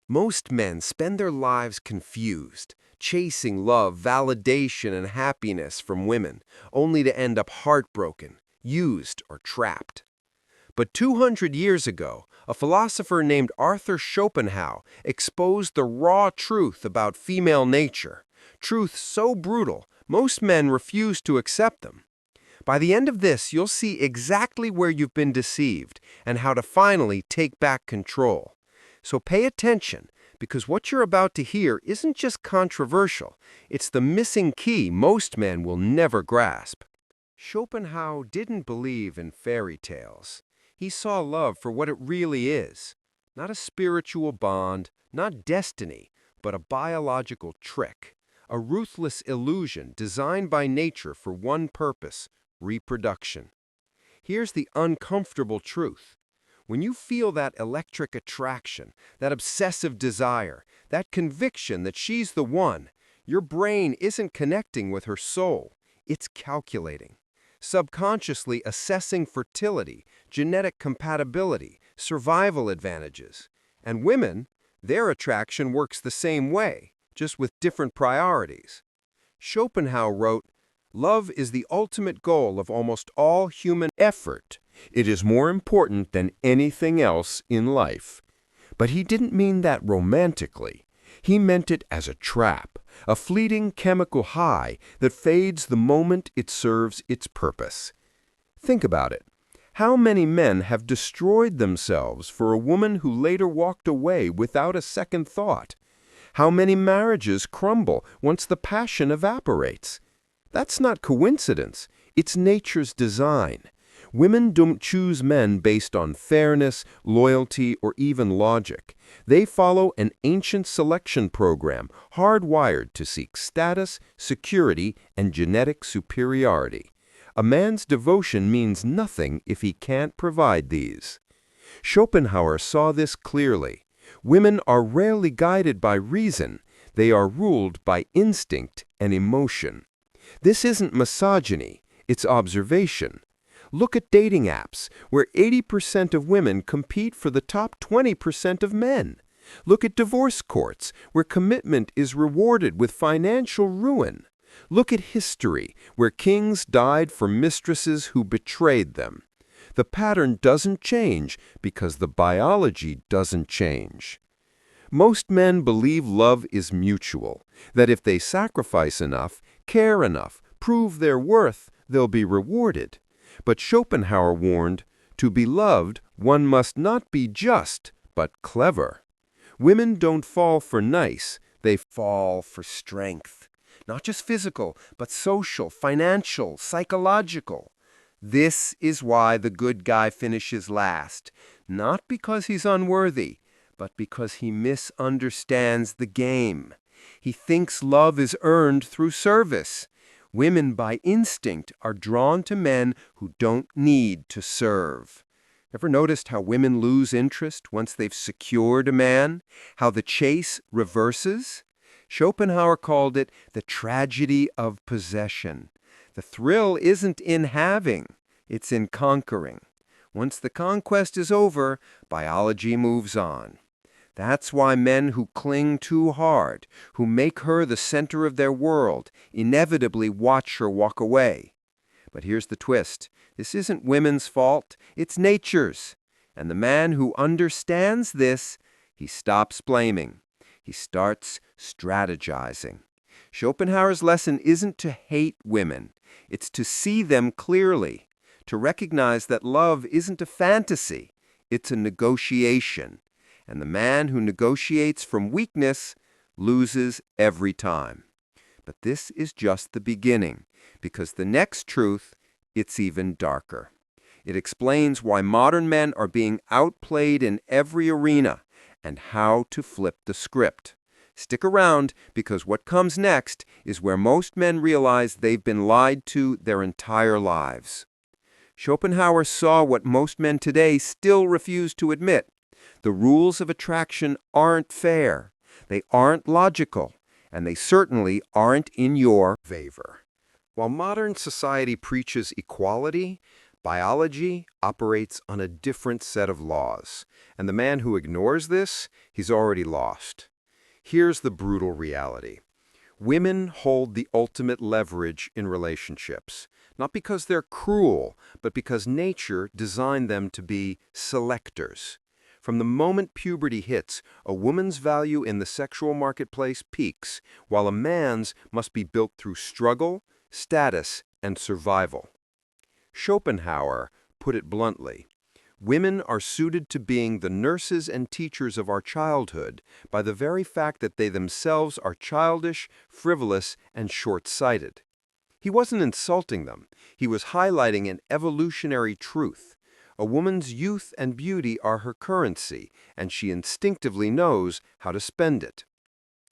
Most men spend their lives confused, chasing love, validation, and happiness from women, only to end up heartbroken, used, or trapped. But 200 years ago, a philosopher named Arthur Schopenhauer exposed the raw truth about female nature, truth so brutal, most men refuse to accept them. By the end of this, you'll see exactly where you've been deceived and how to finally take back control. So pay attention, because what you're about to hear isn't just controversial, it's the missing key most men will never grasp. Schopenhauer didn't believe in fairy tales. He saw love for what it really is, not a spiritual bond, not destiny, but a biological trick, a ruthless illusion designed by nature for one purpose: reproduction. Here's the uncomfortable truth. When you feel that electric attraction, that obsessive desire, that conviction that she's the one, your brain isn't connecting with her soul. It's calculating, subconsciously assessing fertility, genetic compatibility, survival advantages. And women, their attraction works the same way, just with different priorities. Schopenhauer wrote, "Love is the ultimate goal of almost all human effort. It is more important than anything else in life." But he didn't mean that romantically. He meant it as a trap, a fleeting chemical high that fades the moment it serves its purpose. Think about it. How many men have destroyed themselves for a woman who later walked away without a second thought? How many marriages crumble once the passion evaporates? That's not coincidence. It's nature's design. Women don't choose men based on fairness, loyalty, or even logic. They follow an ancient selection program hardwired to seek status, security, and genetic superiority. A man's devotion means nothing if he can't provide these. Schopenhauer saw this clearly. Women are rarely guided by reason. They are ruled by instinct and emotion. This isn't misogyny, it's observation. Look at dating apps, where 80% of women compete for the top 20% of men. Look at divorce courts, where commitment is rewarded with financial ruin. Look at history, where kings died for mistresses who betrayed them. The pattern doesn't change because the biology doesn't change. Most men believe love is mutual, that if they sacrifice enough, care enough, prove their worth, they'll be rewarded. But Schopenhauer warned, to be loved, one must not be just, but clever. Women don't fall for nice, they fall for strength. Not just physical, but social, financial, psychological. This is why the good guy finishes last, not because he's unworthy, but because he misunderstands the game. He thinks love is earned through service. Women, by instinct, are drawn to men who don't need to serve. Ever noticed how women lose interest once they've secured a man? How the chase reverses? Schopenhauer called it the tragedy of possession. The thrill isn't in having, it's in conquering. Once the conquest is over, biology moves on. That's why men who cling too hard, who make her the center of their world, inevitably watch her walk away. But here's the twist. This isn't women's fault, it's nature's. And the man who understands this, he stops blaming. He starts strategizing. Schopenhauer's lesson isn't to hate women. It's to see them clearly, to recognize that love isn't a fantasy, it's a negotiation. And the man who negotiates from weakness loses every time. But this is just the beginning, because the next truth, it's even darker. It explains why modern men are being outplayed in every arena and how to flip the script. Stick around, because what comes next is where most men realize they've been lied to their entire lives. Schopenhauer saw what most men today still refuse to admit. The rules of attraction aren't fair, they aren't logical, and they certainly aren't in your favor. While modern society preaches equality, Biology operates on a different set of laws, and the man who ignores this, he's already lost. Here's the brutal reality. Women hold the ultimate leverage in relationships, not because they're cruel, but because nature designed them to be selectors. From the moment puberty hits, a woman's value in the sexual marketplace peaks, while a man's must be built through struggle, status, and survival. Schopenhauer put it bluntly. Women are suited to being the nurses and teachers of our childhood by the very fact that they themselves are childish, frivolous, and short-sighted. He wasn't insulting them. He was highlighting an evolutionary truth. A woman's youth and beauty are her currency, and she instinctively knows how to spend it.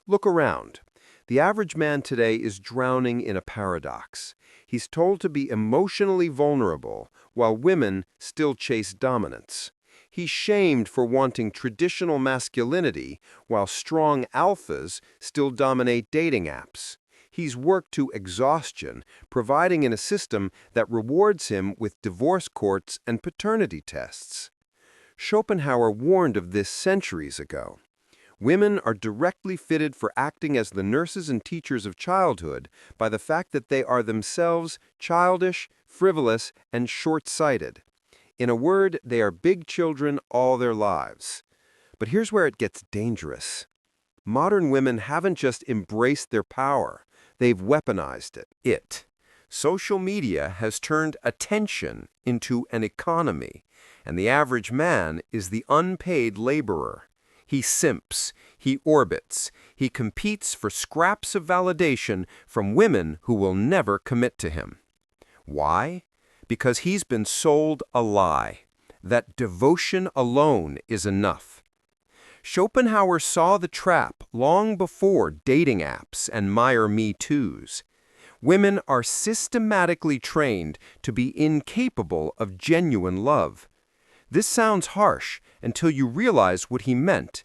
Look around. The average man today is drowning in a paradox. He's told to be emotionally vulnerable, while women still chase dominance. He's shamed for wanting traditional masculinity, while strong alphas still dominate dating apps. He's worked to exhaustion, providing in a system that rewards him with divorce courts and paternity tests. Schopenhauer warned of this centuries ago. Women are directly fitted for acting as the nurses and teachers of childhood by the fact that they are themselves childish, frivolous, and short-sighted. In a word, they are big children all their lives. But here's where it gets dangerous. Modern women haven't just embraced their power, they've weaponized it. Social media has turned attention into an economy, and the average man is the unpaid laborer. He simps, he orbits, he competes for scraps of validation from women who will never commit to him. Why? Because he's been sold a lie, that devotion alone is enough. Schopenhauer saw the trap long before dating apps and Me Too's. Women are systematically trained to be incapable of genuine love. This sounds harsh until you realize what he meant.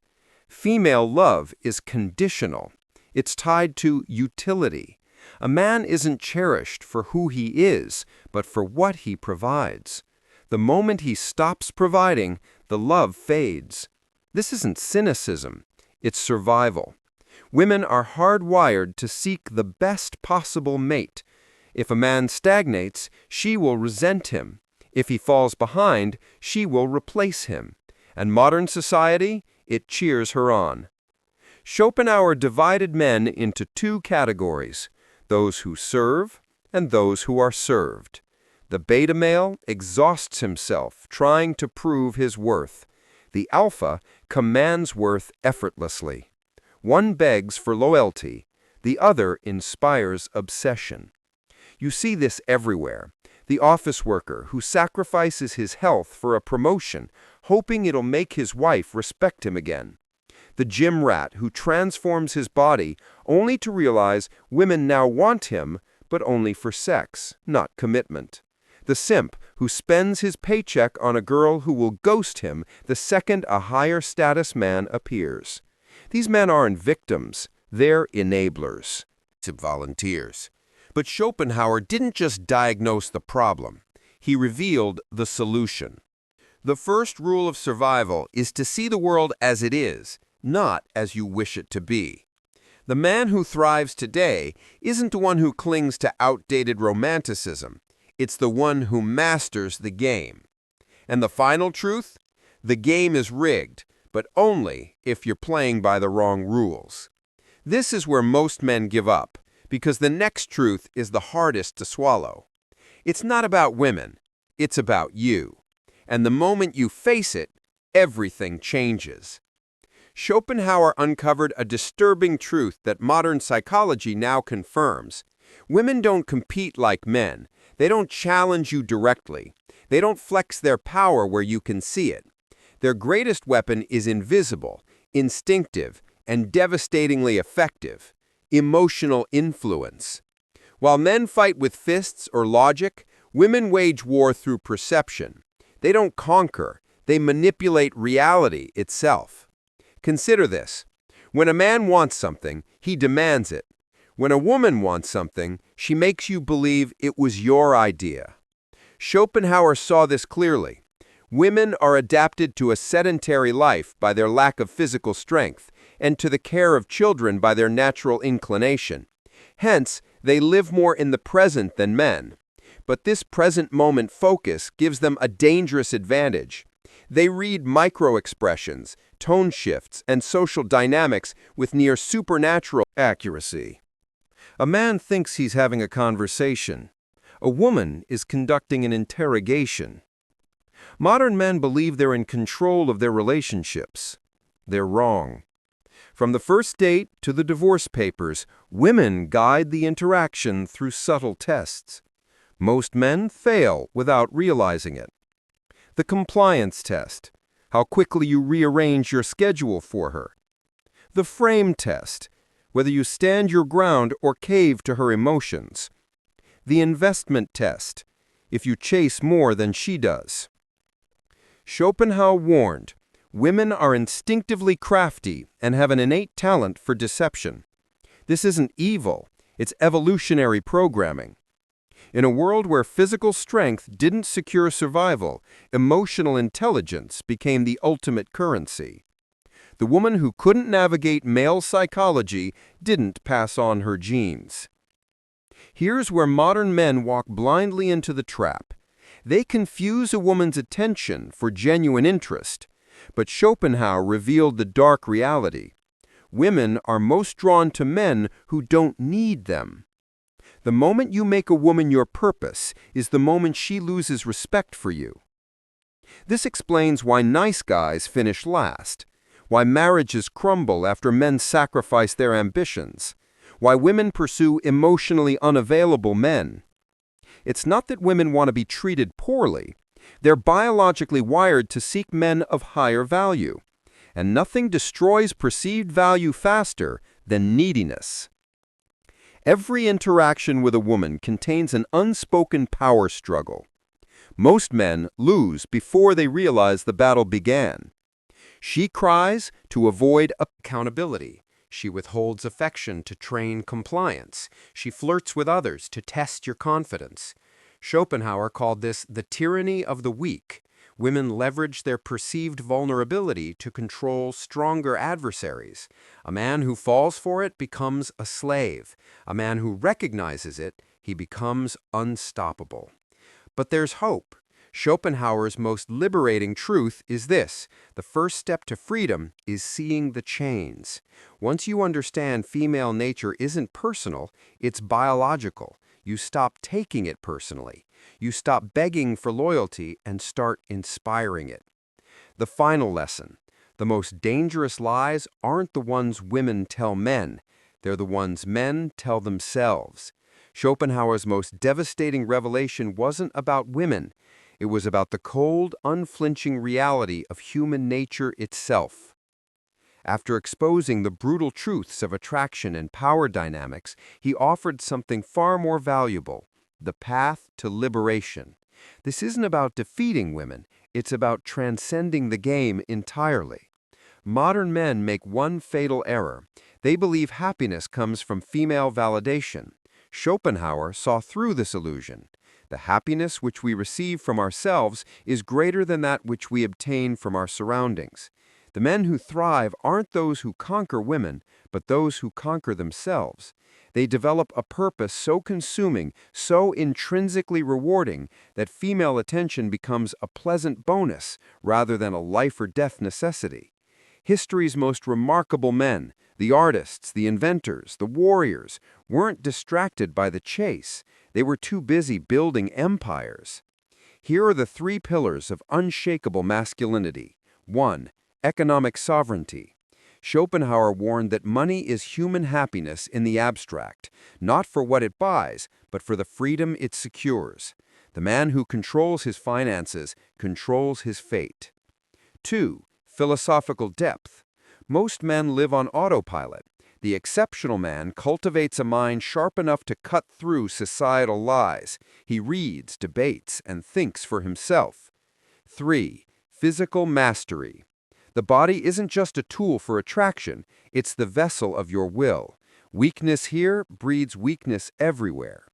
Female love is conditional. It's tied to utility. A man isn't cherished for who he is, but for what he provides. The moment he stops providing, the love fades. This isn't cynicism, it's survival. Women are hardwired to seek the best possible mate. If a man stagnates, she will resent him. If he falls behind, she will replace him. And modern society, it cheers her on. Schopenhauer divided men into two categories, those who serve and those who are served. The beta male exhausts himself trying to prove his worth. The alpha commands worth effortlessly. One begs for loyalty, the other inspires obsession. You see this everywhere. The office worker who sacrifices his health for a promotion, hoping it'll make his wife respect him again. The gym rat who transforms his body only to realize women now want him, but only for sex, not commitment. The simp who spends his paycheck on a girl who will ghost him the second a higher status man appears. These men aren't victims, they're enablers. Volunteers. But Schopenhauer didn't just diagnose the problem, he revealed the solution. The first rule of survival is to see the world as it is, not as you wish it to be. The man who thrives today isn't the one who clings to outdated romanticism, it's the one who masters the game. And the final truth? The game is rigged, but only if you're playing by the wrong rules. This is where most men give up, because the next truth is the hardest to swallow. It's not about women, it's about you. And the moment you face it, everything changes. Schopenhauer uncovered a disturbing truth that modern psychology now confirms. Women don't compete like men. They don't challenge you directly. They don't flex their power where you can see it. Their greatest weapon is invisible, instinctive, and devastatingly effective: emotional influence. While men fight with fists or logic, women wage war through perception. They don't conquer, they manipulate reality itself. Consider this. When a man wants something, he demands it. When a woman wants something, she makes you believe it was your idea. Schopenhauer saw this clearly. Women are adapted to a sedentary life by their lack of physical strength, and to the care of children by their natural inclination. Hence, they live more in the present than men. But this present moment focus gives them a dangerous advantage. They read micro-expressions, tone shifts, and social dynamics with near supernatural accuracy. A man thinks he's having a conversation. A woman is conducting an interrogation. Modern men believe they're in control of their relationships. They're wrong. From the first date to the divorce papers, women guide the interaction through subtle tests. Most men fail without realizing it. The compliance test, how quickly you rearrange your schedule for her. The frame test, whether you stand your ground or cave to her emotions. The investment test, if you chase more than she does. Schopenhauer warned, women are instinctively crafty and have an innate talent for deception. This isn't evil, it's evolutionary programming. In a world where physical strength didn't secure survival, emotional intelligence became the ultimate currency. The woman who couldn't navigate male psychology didn't pass on her genes. Here's where modern men walk blindly into the trap. They confuse a woman's attention for genuine interest, but Schopenhauer revealed the dark reality. Women are most drawn to men who don't need them. The moment you make a woman your purpose is the moment she loses respect for you. This explains why nice guys finish last, why marriages crumble after men sacrifice their ambitions, why women pursue emotionally unavailable men. It's not that women want to be treated poorly. They're biologically wired to seek men of higher value, and nothing destroys perceived value faster than neediness. Every interaction with a woman contains an unspoken power struggle. Most men lose before they realize the battle began. She cries to avoid accountability. She withholds affection to train compliance. She flirts with others to test your confidence. Schopenhauer called this the tyranny of the weak. Women leverage their perceived vulnerability to control stronger adversaries. A man who falls for it becomes a slave. A man who recognizes it, he becomes unstoppable. But there's hope. Schopenhauer's most liberating truth is this: the first step to freedom is seeing the chains. Once you understand female nature isn't personal, it's biological, you stop taking it personally. You stop begging for loyalty and start inspiring it. The final lesson: the most dangerous lies aren't the ones women tell men, they're the ones men tell themselves. Schopenhauer's most devastating revelation wasn't about women. It was about the cold, unflinching reality of human nature itself. After exposing the brutal truths of attraction and power dynamics, he offered something far more valuable: the path to liberation. This isn't about defeating women, it's about transcending the game entirely. Modern men make one fatal error. They believe happiness comes from female validation. Schopenhauer saw through this illusion. The happiness which we receive from ourselves is greater than that which we obtain from our surroundings. The men who thrive aren't those who conquer women, but those who conquer themselves. They develop a purpose so consuming, so intrinsically rewarding, that female attention becomes a pleasant bonus rather than a life-or-death necessity. History's most remarkable men, the artists, the inventors, the warriors, weren't distracted by the chase. They were too busy building empires. Here are the three pillars of unshakable masculinity. 1. Economic sovereignty. Schopenhauer warned that money is human happiness in the abstract, not for what it buys, but for the freedom it secures. The man who controls his finances controls his fate. 2. Philosophical depth. Most men live on autopilot. The exceptional man cultivates a mind sharp enough to cut through societal lies. He reads, debates, and thinks for himself. 3. Physical mastery. The body isn't just a tool for attraction, it's the vessel of your will. Weakness here breeds weakness everywhere.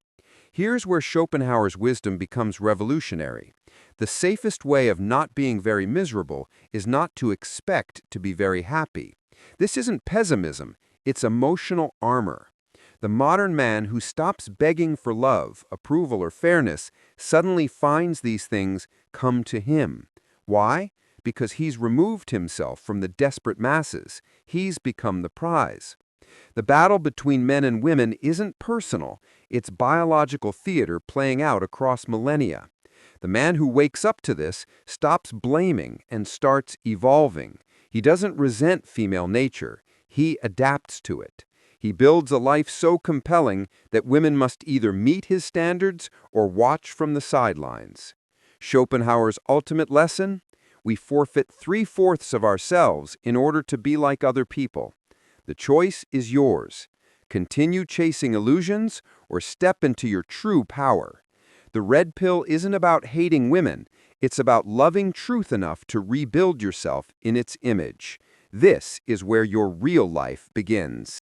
Here's where Schopenhauer's wisdom becomes revolutionary. The safest way of not being very miserable is not to expect to be very happy. This isn't pessimism, it's emotional armor. The modern man who stops begging for love, approval, or fairness suddenly finds these things come to him. Why? Because he's removed himself from the desperate masses. He's become the prize. The battle between men and women isn't personal, it's biological theater playing out across millennia. The man who wakes up to this stops blaming and starts evolving. He doesn't resent female nature, he adapts to it. He builds a life so compelling that women must either meet his standards or watch from the sidelines. Schopenhauer's ultimate lesson? We forfeit 3/4 of ourselves in order to be like other people. The choice is yours. Continue chasing illusions or step into your true power. The red pill isn't about hating women, it's about loving truth enough to rebuild yourself in its image. This is where your real life begins.